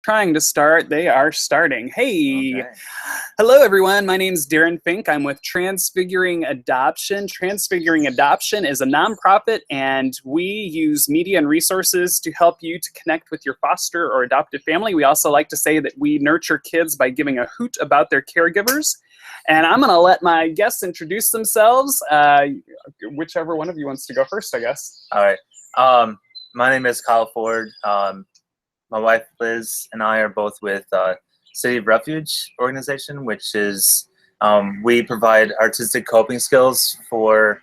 Trying to start. They are starting. Hey, Okay. hello everyone. My name is Darren Fink. I'm with Transfiguring Adoption. Transfiguring Adoption is a nonprofit, and we use media and resources to help you to connect with your foster or adopted family. We also like to say that we nurture kids by giving a hoot about their caregivers. And I'm going to let my guests introduce themselves. Whichever one of you wants to go first, I guess. All right. My name is Kyle Ford. My wife Liz and I are both with City of Refuge organization, which is we provide artistic coping skills for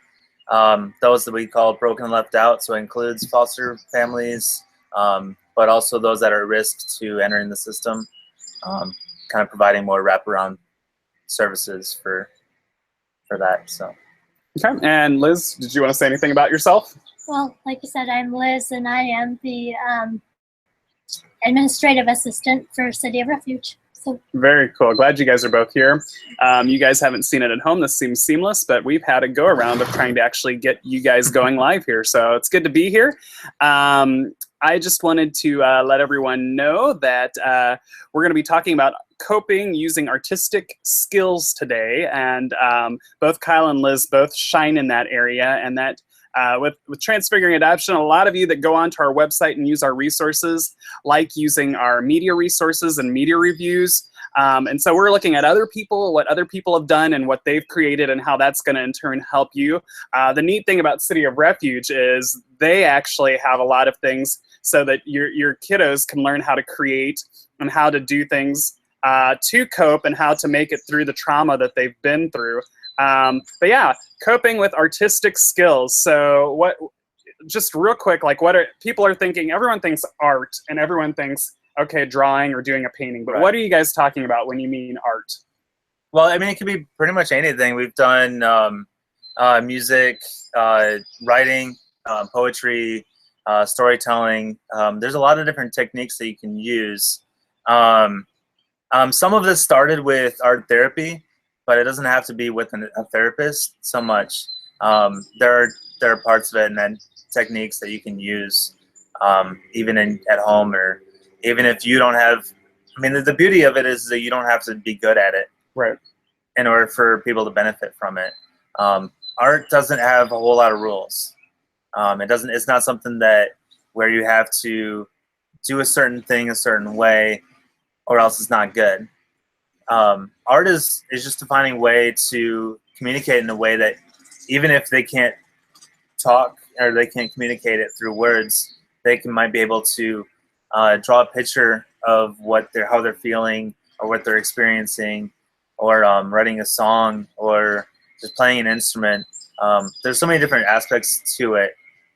those that we call broken and left out. So it includes foster families, but also those that are at risk to entering the system. Kind of providing more wraparound services for that. So. Okay. And Liz, did you want to say anything about yourself? Well, like you said, I'm Liz, and I am the administrative assistant for City of Refuge. So very cool. Glad you guys are both here. You guys haven't seen it at home. This seems seamless, but we've had a go around of trying to actually get you guys going live here. So it's good to be here. I just wanted to let everyone know that we're going to be talking about coping using artistic skills today. And both Kyle and Liz both shine in that area, and that with Transfiguring Adoption, a lot of you that go onto our website and use our resources like using our media resources and media reviews. And so we're looking at other people, what other people have done and what they've created and how that's going to in turn help you. The neat thing about City of Refuge is they actually have a lot of things so that your kiddos can learn how to create and how to do things to cope and how to make it through the trauma that they've been through. But yeah, coping with artistic skills. So what, just real quick, like people are thinking, everyone thinks art and everyone thinks, okay, drawing or doing a painting, but Right. What are you guys talking about when you mean art? Well, I mean, it could be pretty much anything. We've done music, writing, poetry, storytelling. There's a lot of different techniques that you can use. Some of this started with art therapy, but it doesn't have to be with a therapist so much. There are parts of it and then techniques that you can use even at home, or even if you don't have. I mean, the beauty of it is that you don't have to be good at it, Right. in order for people to benefit from it. Art doesn't have a whole lot of rules. It doesn't. It's not something where you have to do a certain thing a certain way, or else it's not good. Art is just a finding a way to communicate in a way that even if they can't talk or they can't communicate it through words, they might be able to draw a picture of how they're feeling or what they're experiencing, or writing a song or just playing an instrument. There's so many different aspects to it,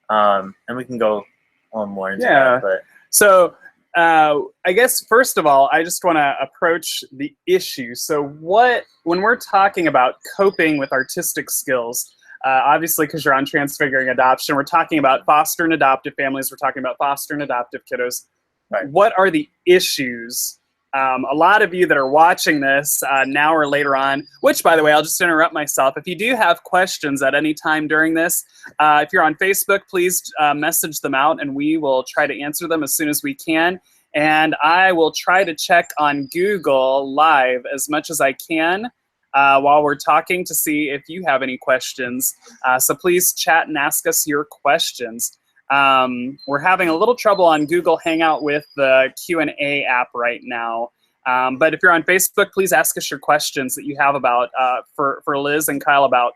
and we can go on more into that. But so I guess first of all, I just want to approach the issue. So when we're talking about coping with artistic skills, obviously because you're on Transfiguring Adoption, we're talking about foster and adoptive families. We're talking about foster and adoptive kiddos. Right. What are the issues? A lot of you that are watching this now or later on, which, by the way, I'll just interrupt myself. If you do have questions at any time during this, if you're on Facebook, please message them out, and we will try to answer them as soon as we can. And I will try to check on Google Live as much as I can while we're talking to see if you have any questions. So please chat and ask us your questions. We're having a little trouble on Google Hangout with the Q&A app right now. But if you're on Facebook, please ask us your questions that you have about, for Liz and Kyle, about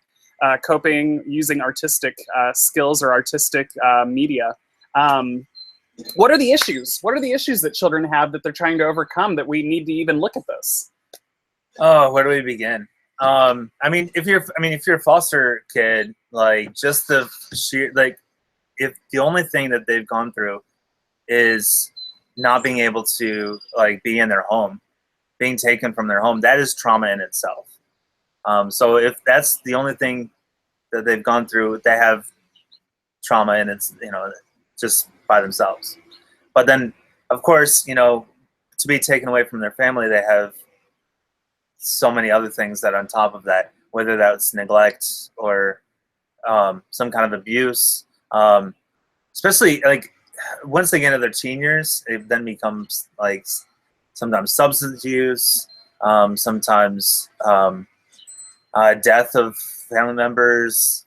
coping using artistic skills or artistic media. What are the issues? What are the issues that children have that they're trying to overcome that we need to even look at this? Oh, where do we begin? I mean, if you're a foster kid, like, just the sheer, like, if the only thing that they've gone through is not being able to, like, be in their home, being taken from their home, that is trauma in itself. So if that's the only thing that they've gone through, they have trauma, and it's, just by themselves. But then, of course, to be taken away from their family, they have so many other things that on top of that, whether that's neglect or some kind of abuse. Especially, like, once they get into their teen years, it then becomes, like, sometimes substance use, sometimes death of family members.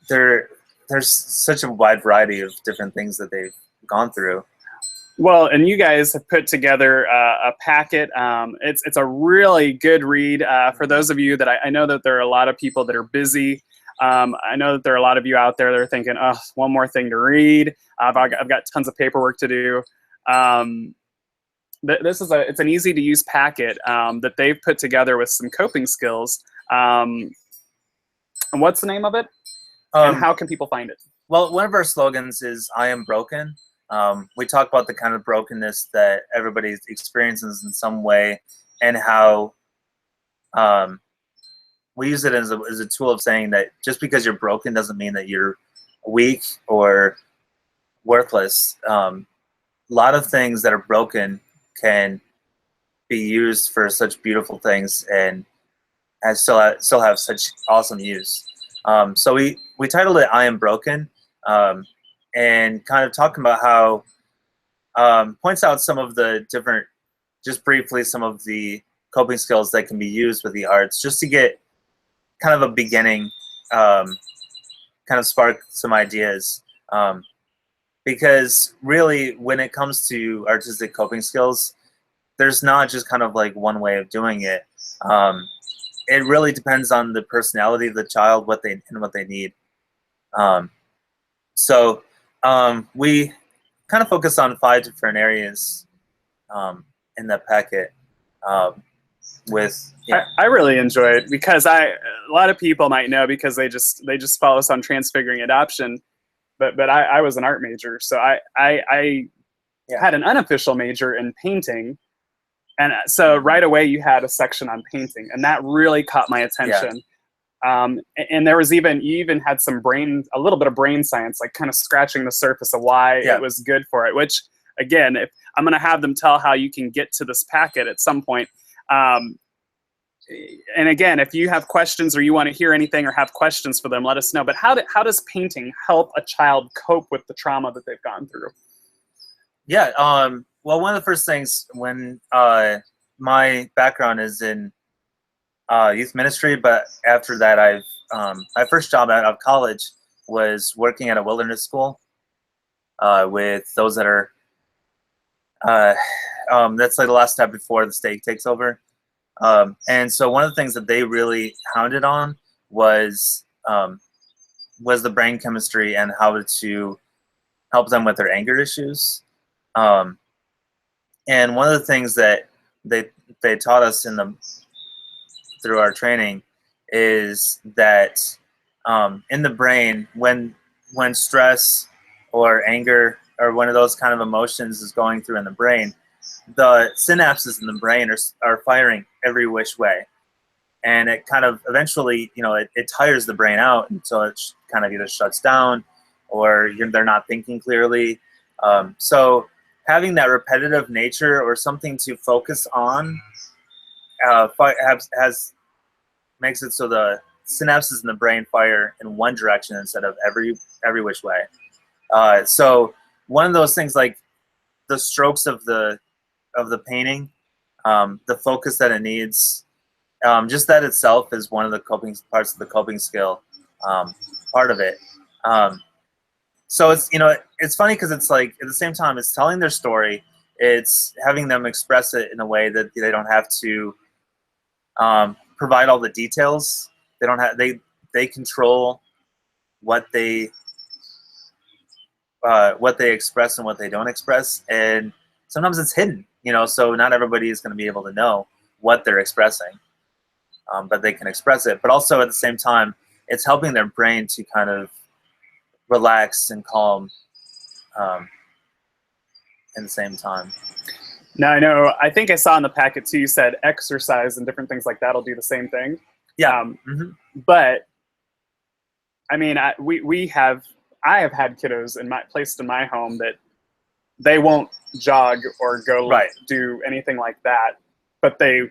There's such a wide variety of different things that they've gone through. Well, and you guys have put together a packet. It's a really good read for those of you that I know that there are a lot of people that are busy. I know that there are a lot of you out there that are thinking, oh, one more thing to read. I've got tons of paperwork to do. It's an easy to use packet that they've put together with some coping skills. And what's the name of it? And how can people find it? Well, one of our slogans is "I am broken." We talk about the kind of brokenness that everybody experiences in some way, and how we use it as a tool of saying that just because you're broken doesn't mean that you're weak or worthless. A lot of things that are broken can be used for such beautiful things and still have such awesome use. So we titled it "I Am Broken," and kind of talking about how points out some of the different, just briefly, some of the coping skills that can be used with the arts, just to get kind of a beginning, kind of spark some ideas. Because really, when it comes to artistic coping skills, there's not just kind of like one way of doing it. It really depends on the personality of the child, what they need. So we kind of focus on 5 different areas in that packet. I really enjoy it because a lot of people might know because they just follow us on Transfiguring Adoption, but I was an art major, so I had an unofficial major in painting. And so right away you had a section on painting, and that really caught my attention. And there was you even had a little bit of brain science, like kind of scratching the surface of why it was good for it, which again, if I'm going to have them tell how you can get to this packet at some point. And again, if you have questions or you want to hear anything or have questions for them, let us know. But how does painting help a child cope with the trauma that they've gone through? Yeah. Well, one of the first things when my background is in youth ministry, but after that, my first job out of college was working at a wilderness school with those that are that's like the last step before the state takes over. And so one of the things that they really hounded on was the brain chemistry and how to help them with their anger issues. And one of the things that they taught us through our training is that in the brain, when stress or anger or one of those kind of emotions is going through in the brain, the synapses in the brain are firing every which way, and it kind of eventually, it tires the brain out until it kind of either shuts down or they're not thinking clearly. So having that repetitive nature or something to focus on makes it so the synapses in the brain fire in one direction instead of every which way. So one of those things, like the strokes of the painting, the focus that it needs, just that itself is one of the parts of the coping skill, part of it. So it's funny because it's like at the same time it's telling their story, it's having them express it in a way that they don't have to provide all the details. They don't have they control what they express and what they don't express, and sometimes it's hidden. So not everybody is going to be able to know what they're expressing, but they can express it. But also at the same time, it's helping their brain to kind of relax and calm in the same time. Now, I think I saw in the packet too, you said exercise and different things like that will do the same thing. Yeah. But I mean, I have had kiddos placed in my home that they won't jog or go do anything like that, but they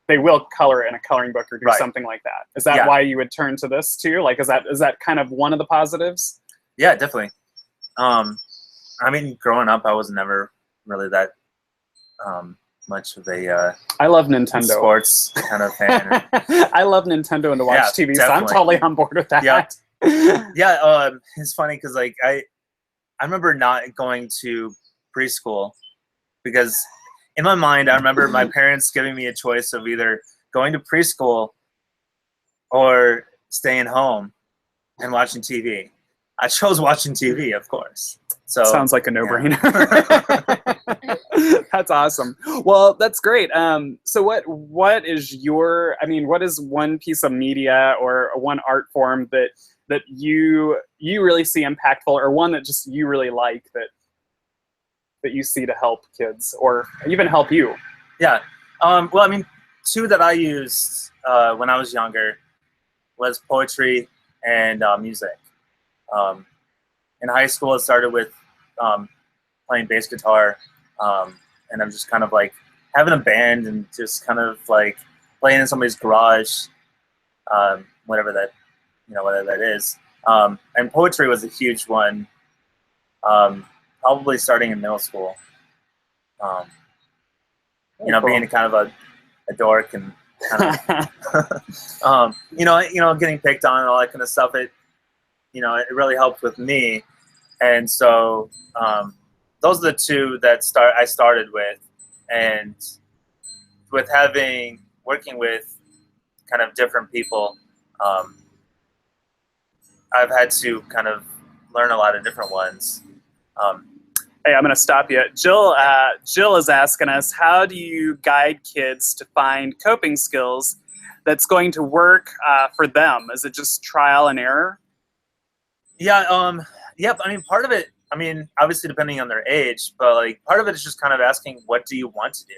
will color in a coloring book or do something like that. Is that why you would turn to this too? Like, is that kind of one of the positives? Yeah, definitely. I mean, growing up, I was never really that much of a I love Nintendo. sports kind of fan. I love Nintendo and to watch Yeah, TV, so I'm definitely. totally on board with that. Yeah, it's funny because like I remember not going to preschool because in my mind I remember my parents giving me a choice of either going to preschool or staying home and watching TV. I chose watching TV, of course. So sounds like a no-brainer. That's awesome. Well, that's great. So what is what is one piece of media or one art form that you really see impactful, or one that just you really like that you see to help kids or even help you? Yeah. Well, I mean, two that I used when I was younger was poetry and music. In high school, it started with playing bass guitar, and I'm just kind of like having a band and just kind of like playing in somebody's garage, whatever that is. And poetry was a huge one, probably starting in middle school. Being kind of a dork and kind of, getting picked on and all that kind of stuff. It really helped with me. And so those are the two that I started with, and with working with kind of different people, I've had to kind of learn a lot of different ones. Hey, I'm going to stop you. Jill is asking us, how do you guide kids to find coping skills that's going to work for them? Is it just trial and error? Yeah. Yep. I mean, part of it, obviously depending on their age, but like part of it is just kind of asking, what do you want to do?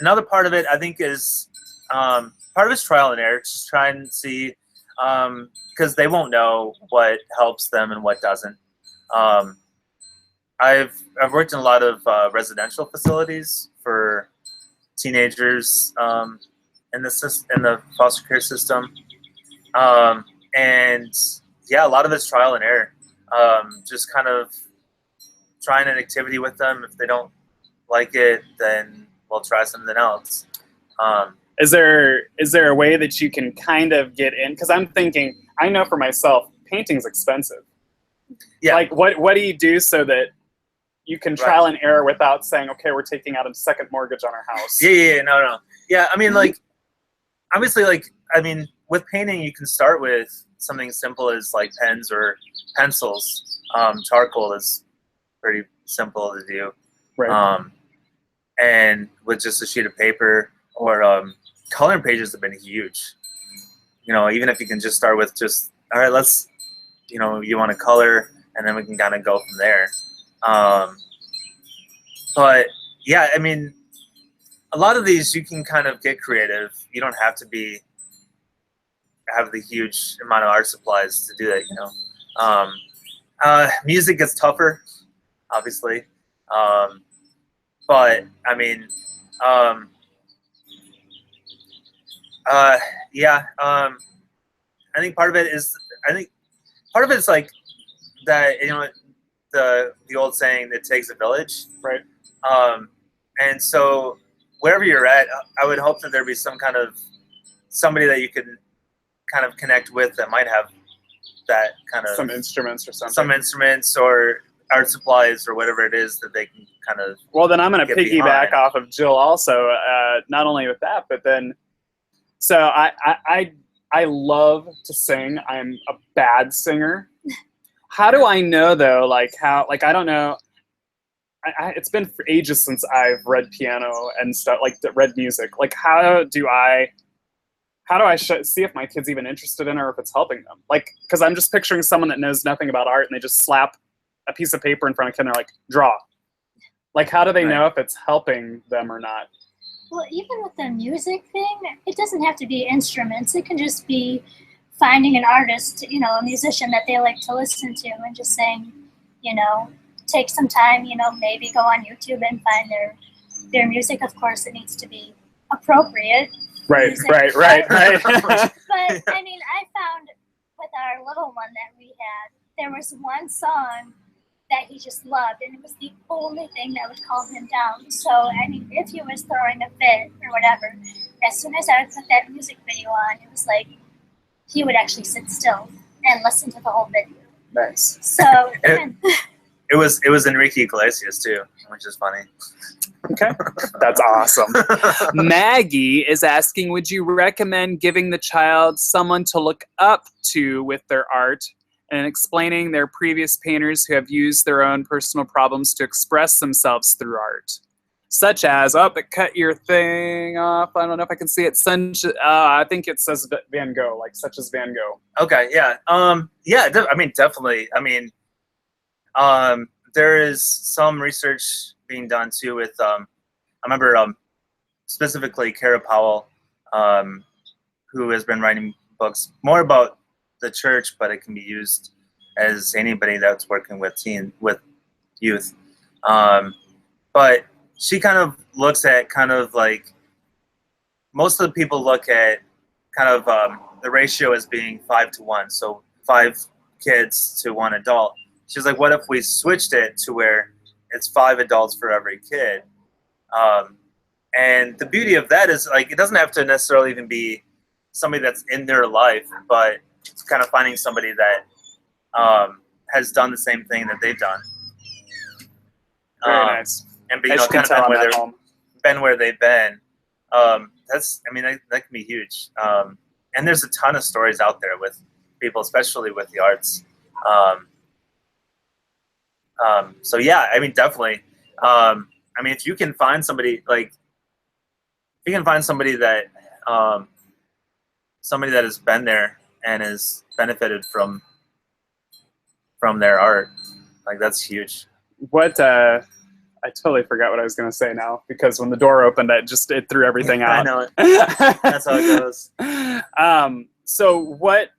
Another part of it, I think, is part of it's trial and error. Just try and see, because they won't know what helps them and what doesn't. I've worked in a lot of residential facilities for teenagers in the foster care system, and yeah, a lot of it's trial and error. Just kind of trying an activity with them. If they don't like it, then we'll try something else. Is there a way that you can kind of get in? Because I'm thinking, I know for myself, painting's expensive. Yeah. Like, what do you do so that you can trial and error without saying, okay, we're taking out a second mortgage on our house? Yeah, no. Yeah, like, obviously, like, with painting, you can start with something simple as like pens or pencils. Charcoal is pretty simple to do. Right. And with just a sheet of paper or coloring pages have been huge. Even if you can just start with just, all right, let's, you want to color, and then we can kind of go from there. But yeah, a lot of these you can kind of get creative. You don't have to have the huge amount of art supplies to do that. Music gets tougher, obviously. But yeah. I think part of it is like that. The old saying, "It takes a village." Right. And so wherever you're at, I would hope that there'd be some kind of somebody that you could kind of connect with that might have that kind of some instruments or something. Some instruments or art supplies or whatever it is that they can kind of. Well, then I'm going to piggyback off of Jill also. Not only with that, but then, so I love to sing. I'm a bad singer. How do I know though? Like I don't know. It's been for ages since I've read piano and stuff, like read music. Like how do I see if my kid's even interested in it or if it's helping them? Like, because I'm just picturing someone that knows nothing about art and they just slap a piece of paper in front of a kid and they're like, draw. Like, how do they know if it's helping them or not? Well, even with the music thing, it doesn't have to be instruments. It can just be finding an artist, a musician that they like to listen to and just saying, take some time, maybe go on YouTube and find their music. Of course, it needs to be appropriate. Right. But, I found with our little one that we had, there was one song that he just loved, and it was the only thing that would calm him down. So, I mean, if he was throwing a fit or whatever, as soon as I would put that music video on, it was like he would actually sit still and listen to the whole video. Nice. So, It was Enrique Iglesias too, which is funny. Okay, that's awesome. Maggie is asking, would you recommend giving the child someone to look up to with their art and explaining their previous painters who have used their own personal problems to express themselves through art? Such as, it cut your thing off. I don't know if I can see it. I think it says Van Gogh, like such as Van Gogh. Okay, yeah. Definitely. There is some research being done too with, I remember specifically Kara Powell, who has been writing books more about the church, but it can be used as anybody that's working with youth. But she kind of looks at like most of the people look at kind of the ratio as being 5 to 1, so 5 kids to 1 adult. She's like, what if we switched it to where it's 5 adults for every kid? And the beauty of that is, like, it doesn't have to necessarily even be somebody that's in their life, but it's kind of finding somebody that has done the same thing that they've done. Very nice. And kind of been where they've been. That can be huge. And there's a ton of stories out there with people, especially with the arts. So yeah, definitely. If you can find somebody that has been there and has benefited from their art, like, that's huge. I totally forgot what I was going to say now, because when the door opened, it threw everything out. I know it. That's how it goes. So what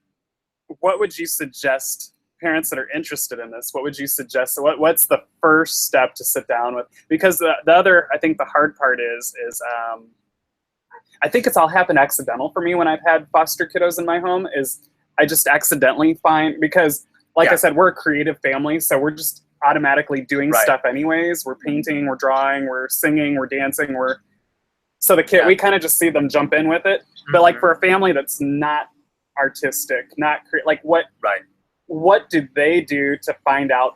would you suggest parents that are interested in this? What would you suggest? What's the first step to sit down with? Because the other, I think the hard part is I think it's all happened accidental for me when I've had foster kiddos in my home. Is I just accidentally find, because I said, we're a creative family, so we're just automatically doing stuff anyways. We're painting, we're drawing, we're singing, we're dancing, so the kid, we kind of just see them jump in with it. But like for a family that's not artistic, not what do they do to find out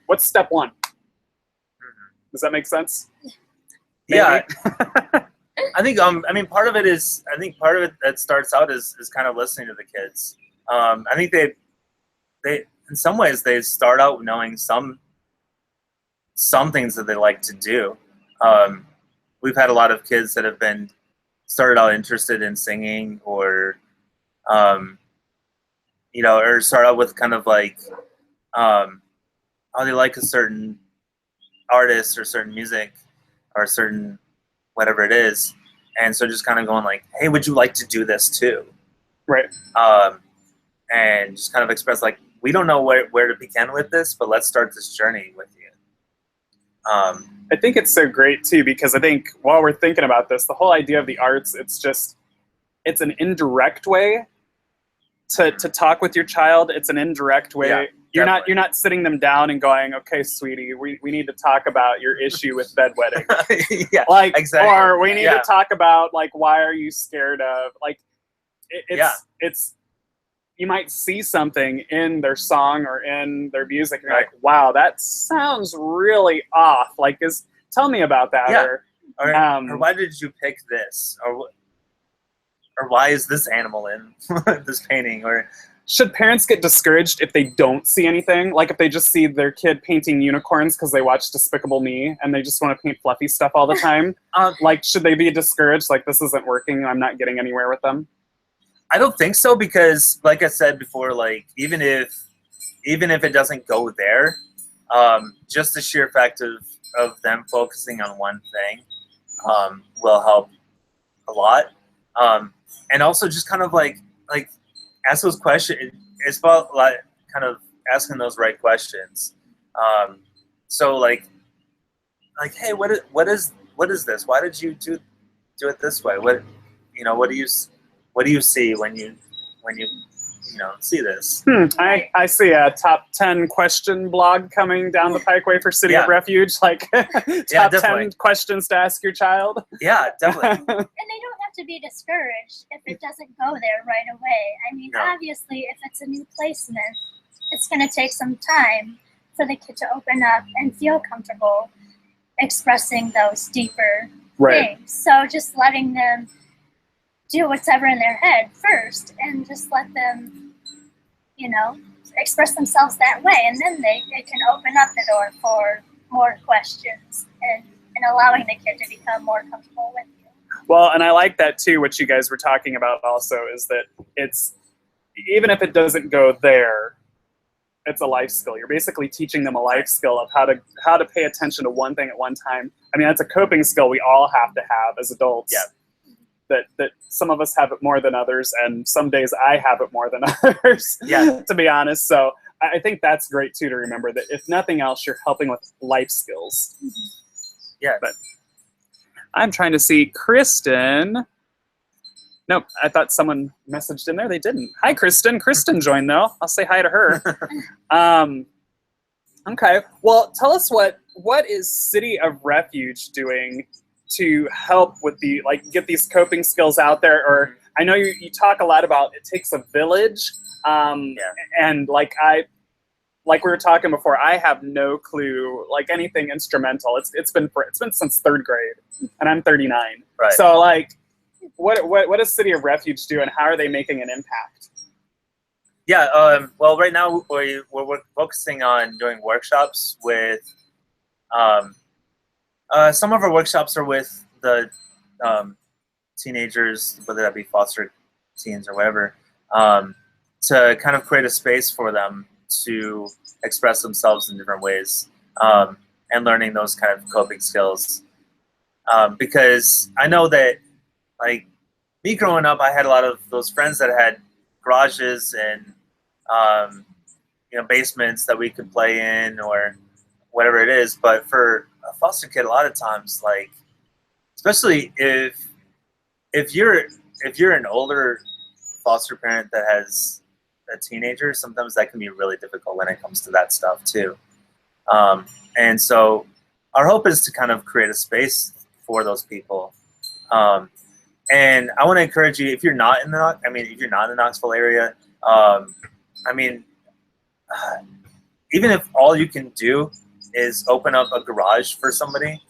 what's step one? Does that make sense? Maybe? Yeah. I think part of it that starts out is kind of listening to the kids. I think they in some ways they start out knowing some things that they like to do. We've had a lot of kids that have started out interested in singing, or or start out with kind of like how they like a certain artist or certain music or certain whatever it is, and so just kind of going like, hey, would you like to do this too? Right. And just kind of express, like, we don't know where to begin with this, but let's start this journey with you. I think it's so great too, because I think while we're thinking about this, the whole idea of the arts, it's an indirect way to talk with your child. It's an indirect way. Yeah, you're not sitting them down and going, okay, sweetie, we need to talk about your issue with bedwetting. Yeah, like, exactly. Or we need to talk about, like, why are you scared of, like, it's you might see something in their song or in their music, and you're like, wow, that sounds really off. Like, tell me about that. Yeah. Or why did you pick this? Or why is this animal in this painting? Or should parents get discouraged if they don't see anything? Like, if they just see their kid painting unicorns because they watch Despicable Me and they just want to paint fluffy stuff all the time? Like, should they be discouraged? Like, this isn't working, I'm not getting anywhere with them? I don't think so, because like I said before, like, even if it doesn't go there, just the sheer fact of them focusing on one thing will help a lot. And also just kind of like ask those questions. It's about, like, kind of asking those right questions. So like, hey, what is this? Why did you do it this way? What do you see when you see this. I see a top 10 question blog coming down the pikeway for City of Refuge, like top 10 questions to ask your child. Yeah, definitely. And they don't have to be discouraged if it doesn't go there right away. I mean, obviously, if it's a new placement, it's going to take some time for the kid to open up and feel comfortable expressing those deeper things. So just letting them do whatever in their head first and just let them, express themselves that way. And then they can open up the door for more questions and allowing the kid to become more comfortable with you. Well, and I like that too, what you guys were talking about also, is that it's, even if it doesn't go there, it's a life skill. You're basically teaching them a life skill of how to pay attention to one thing at one time. I mean, that's a coping skill we all have to have as adults. Yeah. That some of us have it more than others, and some days I have it more than others, to be honest. So I think that's great too, to remember that if nothing else, you're helping with life skills. Yeah. But I'm trying to see Kristen. Nope, I thought someone messaged in there. They didn't. Hi, Kristen. Kristen joined, though. I'll say hi to her. Okay. Well, tell us what is City of Refuge doing to help with get these coping skills out there? Or I know you talk a lot about it takes a village. And like we were talking before, I have no clue, like anything instrumental. It's been since 3rd grade, and I'm 39. Right. So what does City of Refuge do, and how are they making an impact? Yeah, well, right now we're focusing on doing workshops with, some of our workshops are with the teenagers, whether that be foster teens or whatever, to kind of create a space for them to express themselves in different ways, and learning those kind of coping skills. Because I know that, like, me growing up, I had a lot of those friends that had garages and basements that we could play in or whatever it is. But for a foster kid, a lot of times, like, especially if you're an older foster parent that has a teenager, sometimes that can be really difficult when it comes to that stuff too. And so our hope is to kind of create a space for those people. And I want to encourage you, if you're not in the Knoxville area, even if all you can do is open up a garage for somebody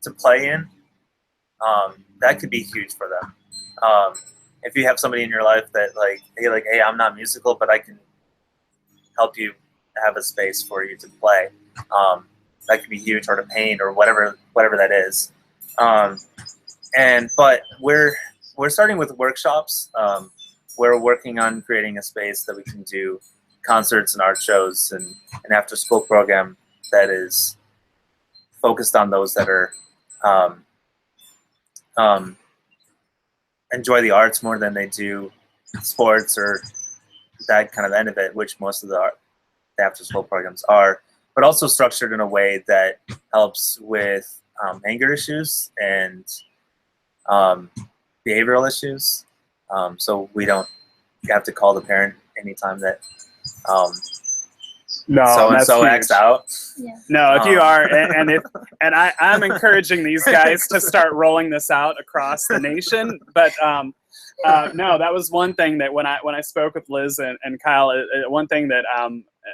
to play in, that could be huge for them. If you have somebody in your life that hey, I'm not musical, but I can help you have a space for you to play, that could be huge, or to paint, or whatever that is. But we're starting with workshops. We're working on creating a space that we can do concerts and art shows and an after-school program that is focused on those that are enjoy the arts more than they do sports or that kind of end of it, which most of the after-school programs are, but also structured in a way that helps with anger issues and behavioral issues. So we don't have to call the parent anytime that so-and-so acts out. Yeah. No, if you are, and I'm encouraging these guys to start rolling this out across the nation. But no, that was one thing that when I spoke with Liz and Kyle, one thing that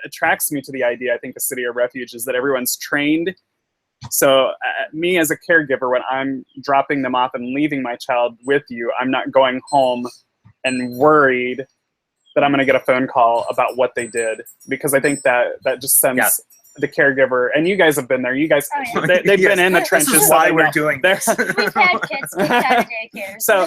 attracts me to the idea, I think, the City of Refuge, is that everyone's trained. So me as a caregiver, when I'm dropping them off and leaving my child with you, I'm not going home and worried that I'm going to get a phone call about what they did, because I think that just sends the caregiver, and you guys have been there. You guys, they've been in the trenches. This is why we're doing this. We've had kids kicked out of daycare. So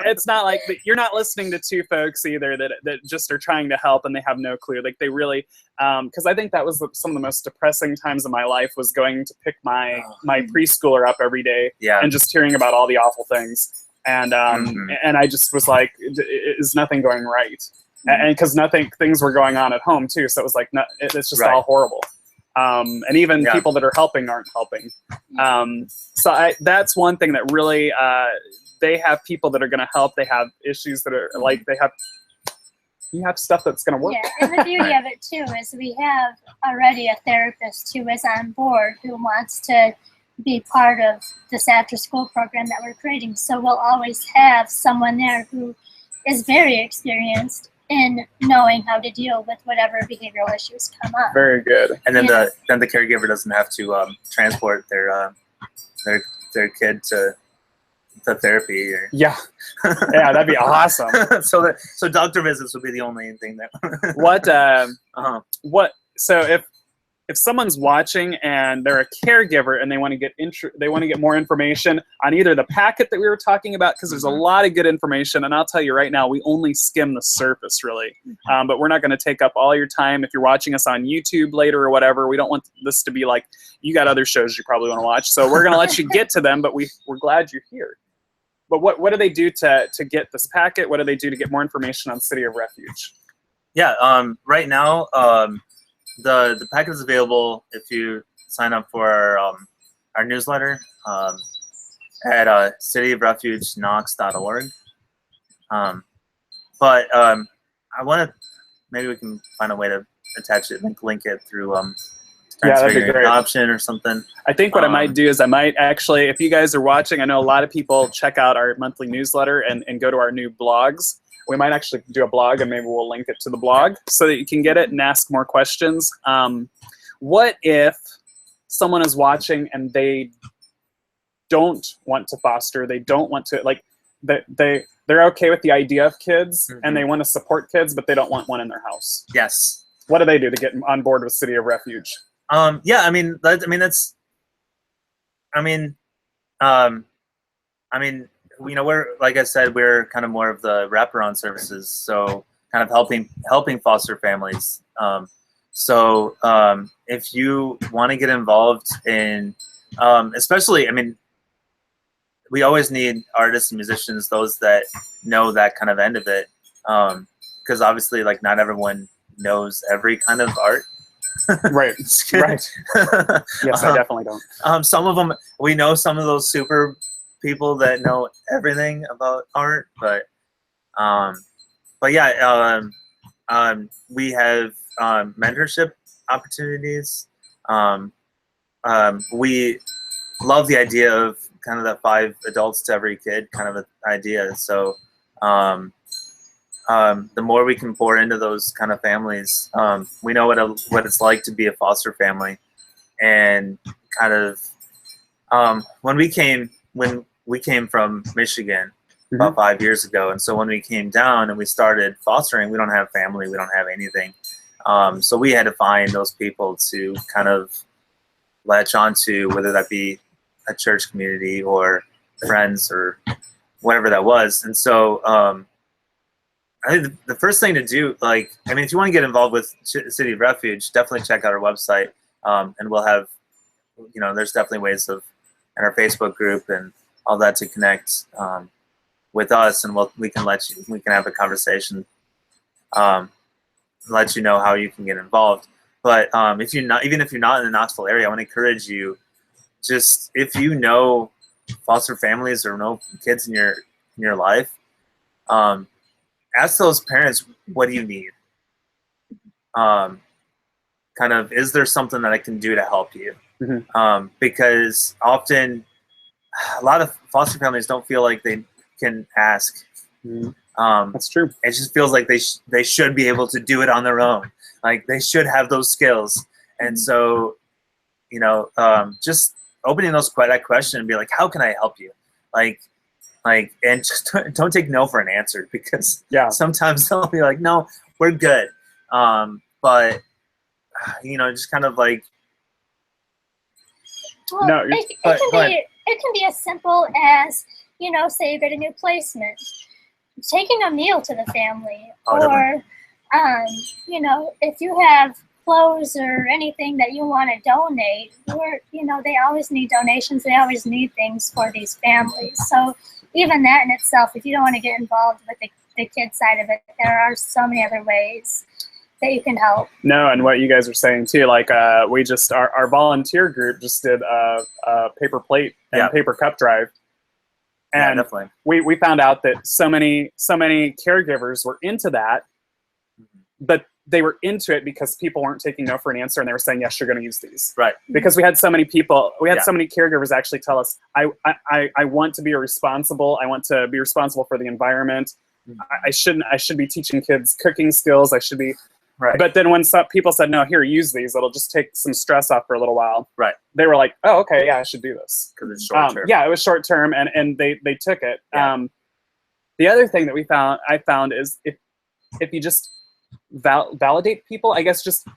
it's not like you're not listening to two folks either that just are trying to help and they have no clue. Like, they really, because I think that was some of the most depressing times of my life, was going to pick my preschooler up every day and just hearing about all the awful things. And and I just was like, is nothing going right? And because things were going on at home too, so it was like, it's just all horrible. And even people that are helping aren't helping. So that's one thing that really, they have people that are going to help. They have issues that are like, they have you have stuff that's going to work. Yeah, and the beauty of it too is we have already a therapist who is on board who wants to be part of this after-school program that we're creating. So we'll always have someone there who is very experienced in knowing how to deal with whatever behavioral issues come up. Very good. And then the caregiver doesn't have to transport their kid to therapy. Or... Yeah, yeah, that'd be awesome. so doctor visits would be the only thing that. So if someone's watching and they're a caregiver and they want to get more information on either the packet that we were talking about, because there's a lot of good information, and I'll tell you right now, we only skim the surface really, but we're not going to take up all your time. If you're watching us on YouTube later or whatever, we don't want this to be like you got other shows you probably want to watch, so we're going to let you get to them, but we're glad you're here. But what do they do to get this packet? What do they do to get more information on City of Refuge? Yeah, right now, the packet is available if you sign up for our newsletter at cityofrefugeknox.org. But I want to, maybe we can find a way to attach it, link it through Transfiguring Adoption or something. I think what I might do is I might actually, if you guys are watching, I know a lot of people check out our monthly newsletter and go to our new blogs. We might actually do a blog, and maybe we'll link it to the blog so that you can get it and ask more questions. What if someone is watching and they don't want to foster, they don't want to, like, they're okay with the idea of kids, and they want to support kids, but they don't want one in their house? Yes. What do they do to get on board with City of Refuge? Yeah, I mean, you know, we're, like I said, we're kind of more of the wraparound services, so kind of helping foster families. If you want to get involved in, especially, I mean, we always need artists and musicians, those that know that kind of end of it, because obviously, like, not everyone knows every kind of art. Right. Right. Yes, I definitely don't. Some of them, we know some of those super people that know everything about art, but yeah, we have mentorship opportunities. We love the idea of kind of that 5 adults to every kid kind of an idea. So the more we can pour into those kind of families, we know what it's like to be a foster family, and kind of when we came from Michigan about 5 years ago, and so when we came down and we started fostering, we don't have family, we don't have anything, so we had to find those people to kind of latch onto, whether that be a church community or friends or whatever that was. And so I think the first thing to do, like, I mean, if you want to get involved with City of Refuge, definitely check out our website, and we'll have, you know, there's definitely ways of, in our Facebook group and all that, to connect with us, and we can have a conversation, let you know how you can get involved. But even if you're not in the Knoxville area, I want to encourage you, just if you know foster families or know kids in your life, ask those parents, what do you need? Kind of, is there something that I can do to help you? Because often, a lot of foster families don't feel like they can ask. That's true. It just feels like they should be able to do it on their own. Like, they should have those skills. And so, you know, just opening that question and be like, how can I help you? Like, and just don't take no for an answer, because sometimes they'll be like, no, we're good. But, you know, just kind of like, well, it can be as simple as, you know, say you get a new placement, taking a meal to the family, or, you know, if you have clothes or anything that you want to donate, you know, they always need donations. They always need things for these families. So even that in itself, if you don't want to get involved with the kid side of it, there are so many other ways that you can help. No, and what you guys are saying too, like we just, our volunteer group just did a paper plate and paper cup drive. And definitely. We found out that so many caregivers were into that, but they were into it because people weren't taking no for an answer, and they were saying, yes, you're going to use these. Right. Because we had so many people, so many caregivers actually tell us, I want to be responsible. I want to be responsible for the environment. I should be teaching kids cooking skills. I should be. Right. But then when some people said, no, here, use these, it'll just take some stress off for a little while. Right. They were like, oh, okay, yeah, I should do this. Because it's short term. Yeah, it was short term, and they took it. Yeah. The other thing that I found is if you just validate people, I guess, just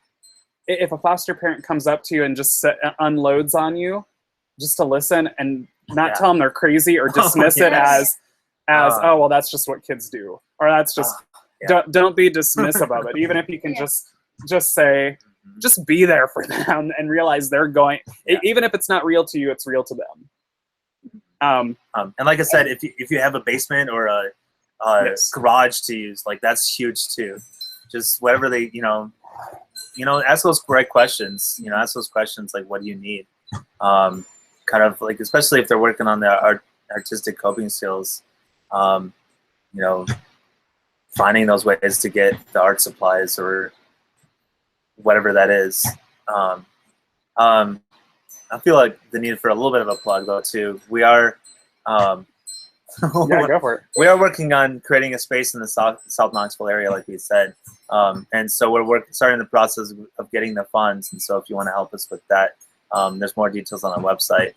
if a foster parent comes up to you and just unloads on you, just to listen and not tell them they're crazy or dismiss it as oh, well, that's just what kids do, or that's just don't be dismissive of it. Even if you can just say, just be there for them and realize they're going, even if it's not real to you, it's real to them. And like I said, if you have a basement or a garage to use, like, that's huge too. Just whatever they, ask those right questions. Ask those questions like, what do you need? Kind of like, especially if they're working on their artistic coping skills. Finding those ways to get the art supplies or whatever that is. I feel like the need for a little bit of a plug though too. We are go for it. We are working on creating a space in the South Knoxville area, like we said, and so we're starting the process of getting the funds. And so if you want to help us with that, there's more details on our website.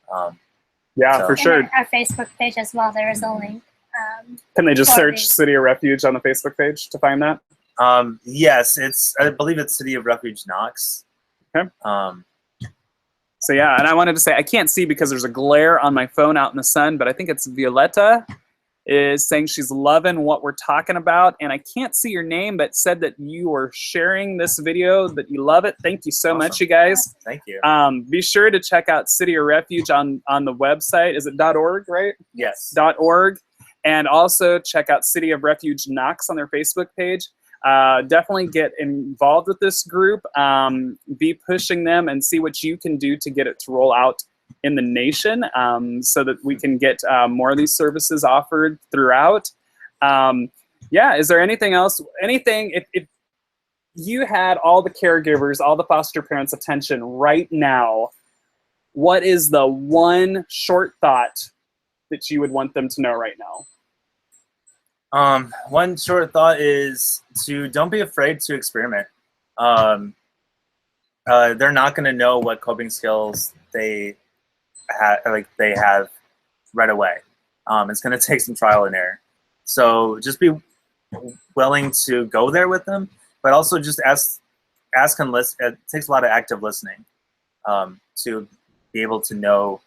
For sure. Our Facebook page as well. There is a link. Can they just search City of Refuge on the Facebook page to find that? Yes, I believe it's City of Refuge Knox. Okay. So yeah, and I wanted to say, I can't see because there's a glare on my phone out in the sun, but I think it's Violetta is saying she's loving what we're talking about, and I can't see your name, but said that you are sharing this video, that you love it. Thank you so much, you guys. Thank you. Be sure to check out City of Refuge on the website. Is it .org, right? Yes. .org. And also check out City of Refuge Knox on their Facebook page. Definitely get involved with this group. Be pushing them and see what you can do to get it to roll out in the nation, so that we can get more of these services offered throughout. Is there anything else? Anything, if you had all the caregivers, all the foster parents' attention right now, what is the one short thought that you would want them to know right now? One short thought is don't be afraid to experiment. They're not going to know what coping skills they have right away. It's going to take some trial and error. So just be willing to go there with them, but also just ask and listen. It takes a lot of active listening to be able to know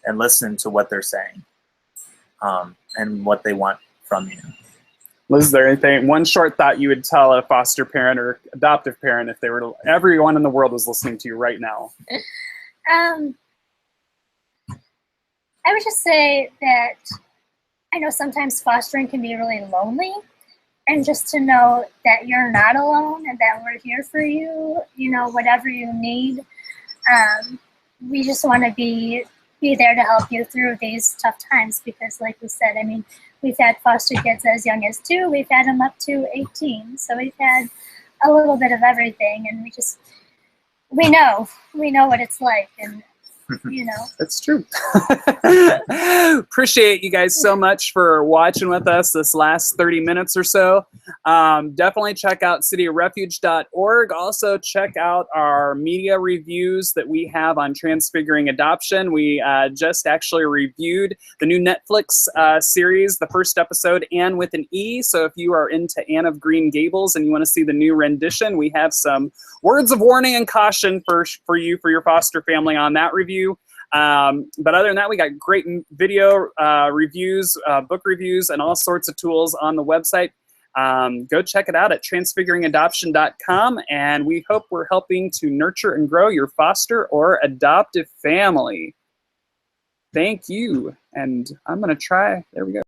and listen to what they're saying, and what they want from you. Liz, is there anything, one short thought you would tell a foster parent or adoptive parent if everyone in the world was listening to you right now? I would just say that I know sometimes fostering can be really lonely, and just to know that you're not alone and that we're here for you, whatever you need. We just want to be there to help you through these tough times, because like we said, we've had foster kids as young as 2, we've had them up to 18, so we've had a little bit of everything, and we know what it's like, and It's true. Appreciate you guys so much for watching with us this last 30 minutes or so. Definitely check out cityofrefuge.org. Also check out our media reviews that we have on Transfiguring Adoption. We just actually reviewed the new Netflix series, the first episode, Anne with an E. So if you are into Anne of Green Gables and you want to see the new rendition, we have some words of warning and caution for your foster family on that review. But other than that, we got great video reviews, book reviews, and all sorts of tools on the website. Go check it out at transfiguringadoption.com, and we hope we're helping to nurture and grow your foster or adoptive family. Thank you, and I'm going to try. There we go.